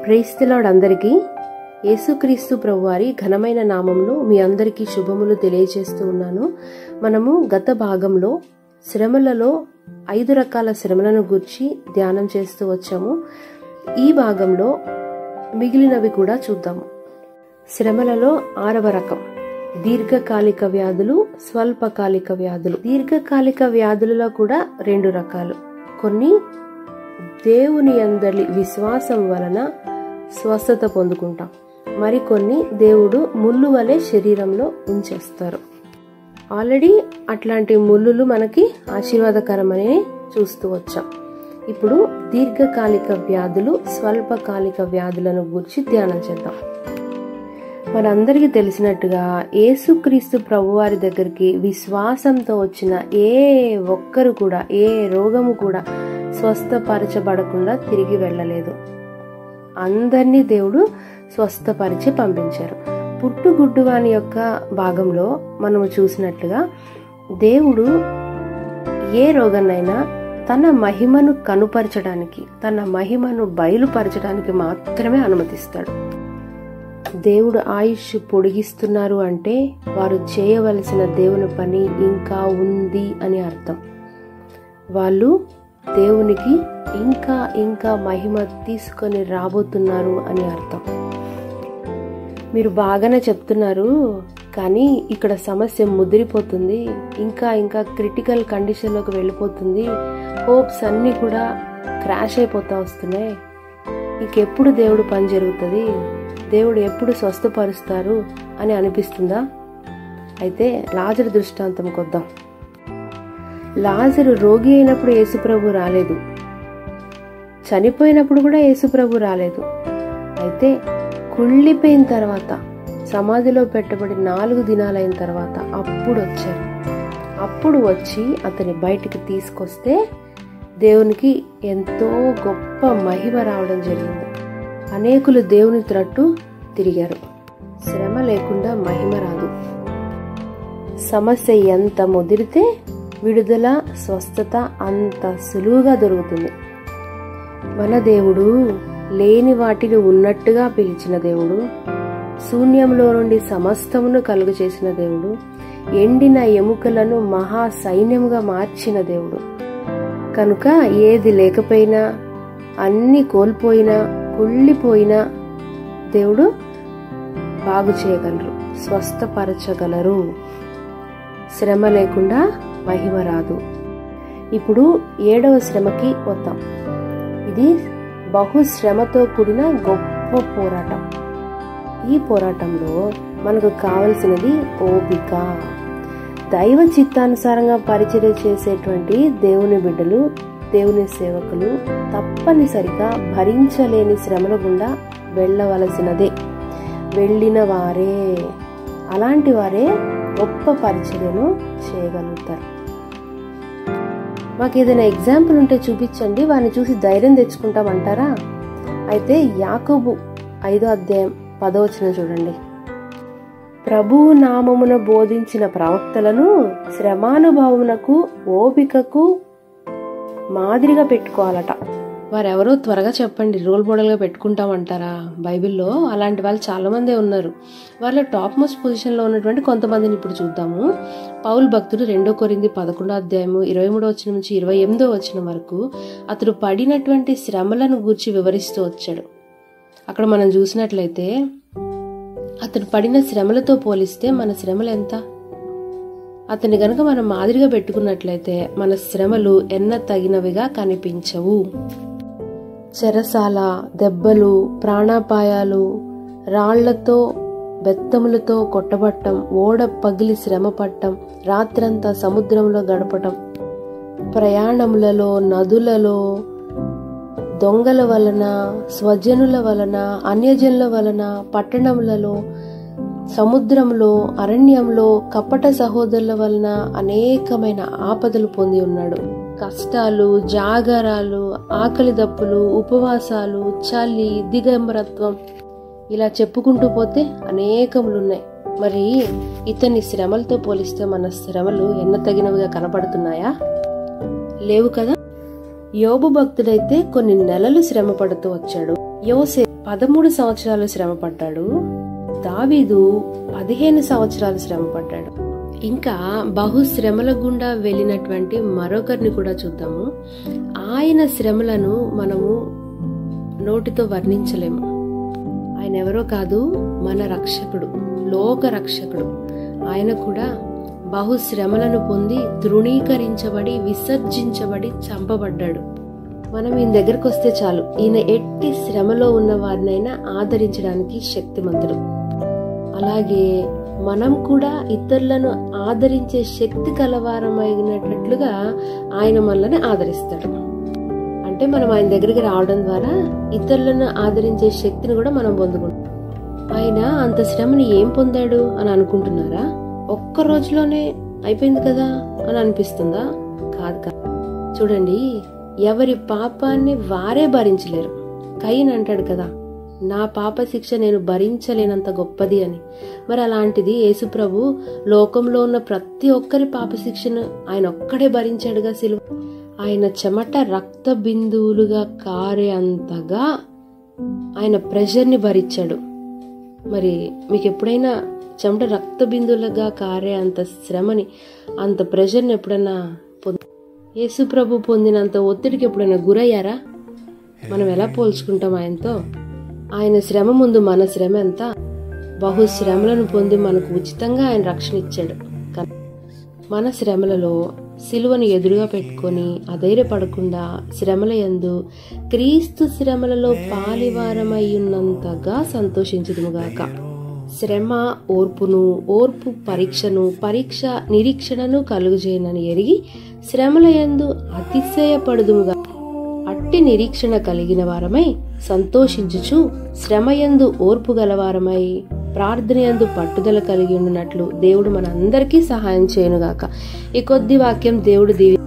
Praise the lord అందరికీ. యేసుక్రీస్తు ప్రభువారి ఘనమైన నామంలో మీ అందరికీ శుభములు తెలియజేస్తూ ఉన్నాను. మనము గత భాగంలో శ్రమలలో 5 రకాల శ్రమలను గురించి ధ్యానం చేస్తూ వచ్చాము. ఈ భాగంలో మిగిలినవి కూడా చూద్దాము. శ్రమలలో 6వ రకం దీర్ఘకాలిక వ్యాధులు, స్వల్పకాలిక వ్యాధులు. దీర్ఘకాలిక వ్యాధులలో కూడా 2 రకాలు. కొన్ని దేవుని యందలి విశ్వాసం వలన స్వస్థత పొందుకుంటాం, మరికొన్ని దేవుడు ముళ్ళు వలె శరీరంలో ఉంచేస్తారు. ఆల్రెడీ అట్లాంటి ముళ్ళులు మనకి ఆశీర్వాదకరమని చూస్తూ వచ్చాం. ఇప్పుడు దీర్ఘకాలిక వ్యాధులు, స్వల్పకాలిక వ్యాధులను గురించి ధ్యానం చేద్దాం. మనందరికీ తెలిసినట్టుగా యేసుక్రీస్తు ప్రభువారి దగ్గరికి విశ్వాసంతో వచ్చిన ఏ ఒక్కరు కూడా, ఏ రోగము కూడా స్వస్థపరచబడకుండా తిరిగి వెళ్ళలేదు. అందరినీ దేవుడు స్వస్థపరిచి పంపించారు. పుట్టుగుడ్డువాని యొక్క భాగంలో మనము చూసినట్లుగా దేవుడు ఏ రోగాన్నైనా తన మహిమను కనుపరచడానికి, తన మహిమను బయలుపరచడానికి మాత్రమే అనుమతిస్తాడు. దేవుడు ఆయుష్ పొడిగిస్తున్నారు అంటే వారు చేయవలసిన దేవుని పని ఇంకా ఉంది అని అర్థం. వాళ్ళు దేవునికి ఇంకా ఇంకా మహిమ తీసుకొని రాబోతున్నారు అని అర్థం. మీరు బాగానే చెప్తున్నారు, కానీ ఇక్కడ సమస్య ముదిరిపోతుంది, ఇంకా ఇంకా క్రిటికల్ కండిషన్లోకి వెళ్ళిపోతుంది, హోప్స్ అన్నీ కూడా క్రాష్ అయిపోతా వస్తున్నాయి, ఇంకెప్పుడు దేవుడు పని జరుగుతుంది, దేవుడు ఎప్పుడు స్వస్థపరుస్తారు అని అనిపిస్తుందా? అయితే లాజరు దృష్టాంతం కొద్దాం. లాజరు రోగి అయినప్పుడు యేసుప్రభు రాలేదు, చనిపోయినప్పుడు కూడా యేసుప్రభు రాలేదు. అయితే కుళ్ళిపోయిన తర్వాత, సమాధిలో పెట్టబడి 4 దినాలైన తర్వాత అప్పుడు వచ్చారు. అప్పుడు వచ్చి అతని బయటికి తీసుకొస్తే దేవునికి ఎంతో గొప్ప మహిమ రావడం జరిగింది. అనేకులు దేవుని త్రట్టు తిరిగారు. శ్రమ లేకుండా మహిమ రాదు. సమస్య ఎంత ముదిరితే విడుదల, స్వస్థత అంత సులువుగా దొరుకుతుంది. మన దేవుడు లేని వాటిని ఉన్నట్టుగా పిలిచిన దేవుడు, శూన్యంలో నుండి సమస్తమును కలుగు చేసిన దేవుడు, ఎండిన ఎముకలను మహా సైన్యముగా మార్చిన దేవుడు. కనుక ఏది లేకపోయినా, అన్ని కోల్పోయినా, కుళ్ళిపోయినా దేవుడు బాగు చేయగలరు, స్వస్థపరచగలరు. శ్రమ లేకుండా మహిమ రాదు. ఇప్పుడు 7వ శ్రమకి వద్దాం. ఇది బహుశ్రమతో కూడిన గొప్ప పోరాటం. ఈ పోరాటంలో మనకు కావలసినది ఓపిక. దైవ చిత్తానుసారంగా పరిచర్య చేసేటువంటి దేవుని బిడ్డలు, దేవుని సేవకులు తప్పనిసరిగా భరించలేని శ్రమల గుండా వెళ్ళవలసినదే. వెళ్ళిన వారే, అలాంటి వారే గొప్ప పరిచర్యను చేయగలుగుతారు. మాకు ఏదైనా ఎగ్జాంపుల్ ఉంటే చూపించండి, వారిని చూసి ధైర్యం తెచ్చుకుంటామంటారా? అయితే యాకోబు 5వ అధ్యాయం 10వ వచనం చూడండి. ప్రభువు నామమున బోధించిన ప్రవక్తలను శ్రమానుభవమునకు, ఓపికకు మాదిరిగా పెట్టుకోవాలట. వారెవరో త్వరగా చెప్పండి, రోల్ మోడల్గా పెట్టుకుంటామంటారా? బైబిల్లో అలాంటి వాళ్ళు చాలా మందే ఉన్నారు. వాళ్ళ టాప్ మోస్ట్ పొజిషన్లో ఉన్నటువంటి కొంతమందిని ఇప్పుడు చూద్దాము. పౌలు భక్తుడు 2 కొరింథీ 11వ అధ్యాయము 23వ వచనం నుంచి 28వ వచనం వరకు అతడు పడినటువంటి శ్రమలను గూర్చి వివరిస్తూ వచ్చాడు. అక్కడ మనం చూసినట్లయితే అతడు పడిన శ్రమలతో పోలిస్తే మన శ్రమలు ఎంత? అతన్ని గనక మనం మాదిరిగా పెట్టుకున్నట్లయితే మన శ్రమలు ఎన్న తగినవిగా కనిపించవు. చెరసాల, దెబ్బలు, ప్రాణాపాయాలు, రాళ్లతో, బెత్తములతో కొట్టబట్టం, ఓడ పగిలి శ్రమ పట్టం, రాత్రంతా సముద్రంలో గడపటం, ప్రయాణములలో, నదులలో, దొంగల వలన, స్వజనుల వలన, అన్యజనుల వలన, పట్టణములలో, సముద్రంలో, అరణ్యంలో, కపట సహోదరుల వలన అనేకమైన ఆపదలు పొంది ఉన్నాడు. కష్టాలు, జాగరాలు, ఆకలి దప్పులు, ఉపవాసాలు, చలి, దిగంబరత్వం, ఇలా చెప్పుకుంటూ పోతే అనేకములున్నాయి. మరి ఇతని శ్రమలతో పోలిస్తే మన శ్రమలు ఎన్న తగినవిగా కనపడుతున్నాయా? లేవు కదా. యోబు భక్తుడైతే కొన్ని నెలలు శ్రమ పడుతూ వచ్చాడు. యోసేపు 13 సంవత్సరాలు శ్రమ పడ్డాడు. దావీదు 15 సంవత్సరాలు శ్రమ పడ్డాడు. ఇంకా బహుశ్రమల గుండా వెళ్ళినటువంటి మరొకరిని కూడా చూద్దాము. ఆయన శ్రమలను మనము నోటితో వర్ణించలేము. ఆయన ఎవరో కాదు, మన రక్షకుడు, లోక రక్షకుడు. ఆయన కూడా బహుశ్రమలను పొంది తృణీకరించబడి విసర్జించబడి చంపబడ్డాడు. మనం ఈయన దగ్గరకు వస్తే చాలు, ఈయన ఎట్టి శ్రమలో ఉన్న వారినైనా ఆదరించడానికి శక్తిమంతుడు. అలాగే మనం కూడా ఇతరులను ఆదరించే శక్తి కలవారమైనట్లుగా ఆయన మనల్ని ఆదరిస్తాడు. అంటే మనం ఆయన దగ్గరికి రావడం ద్వారా ఇతరులను ఆదరించే శక్తిని కూడా మనం పొందుకుంటాం. ఆయన అంత శ్రమని ఏం పొందాడు అని అనుకుంటున్నారా? ఒక్క రోజులోనే అయిపోయింది కదా అని అనిపిస్తుందా? కాదు కాదు. చూడండి, ఎవరి పాపాన్ని వారే భరించలేరు. కయీన్ అంటాడు కదా, నా పాప శిక్ష నేను భరించలేనంత గొప్పది అని. మరి అలాంటిది యేసుప్రభు లోకంలో ఉన్న ప్రతి ఒక్కరి పాప శిక్షను ఆయన ఒక్కడే భరించాడుగా సిలువ. ఆయన చెమట రక్త బిందువులుగా కారే అంతగా ఆయన ప్రెషర్ని భరించాడు. మరి మీకు ఎప్పుడైనా చెమట రక్త బిందువులుగా కారే అంత శ్రమని, అంత ప్రెషర్ని ఎప్పుడైనా యేసుప్రభు పొందినంత ఒత్తిడికి ఎప్పుడైనా గురయ్యారా? మనం ఎలా పోల్చుకుంటాం ఆయనతో? ఆయన శ్రమ ముందు మన శ్రమ ఎంత? బహుశ్రమలను పొంది మనకు ఉచితంగా ఆయన రక్షణ ఇచ్చాడు. మన శ్రమలలో సిలువను ఎదురుగా పెట్టుకొని అధైర్యపడకుండా శ్రమల యందు క్రీస్తు శ్రమలలో పాలివారమై ఉన్నంతగా సంతోషించుదుముగాక. శ్రమ ఓర్పును, ఓర్పు పరీక్షను, పరీక్ష నిరీక్షణను కలుగుజేయనని ఎరిగి శ్రమల యందు అతిశయపడుదుముగా. అట్టి నిరీక్షణ కలిగిన వారమై సంతోషించుచు శ్రమయందు ఓర్పు గలవారమై ప్రార్థనయందు పట్టుదల కలిగి ఉన్నట్లు దేవుడు మన అందరికీ సహాయం చేయనుగాక. ఈ కొద్ది వాక్యం దేవుడు దీవి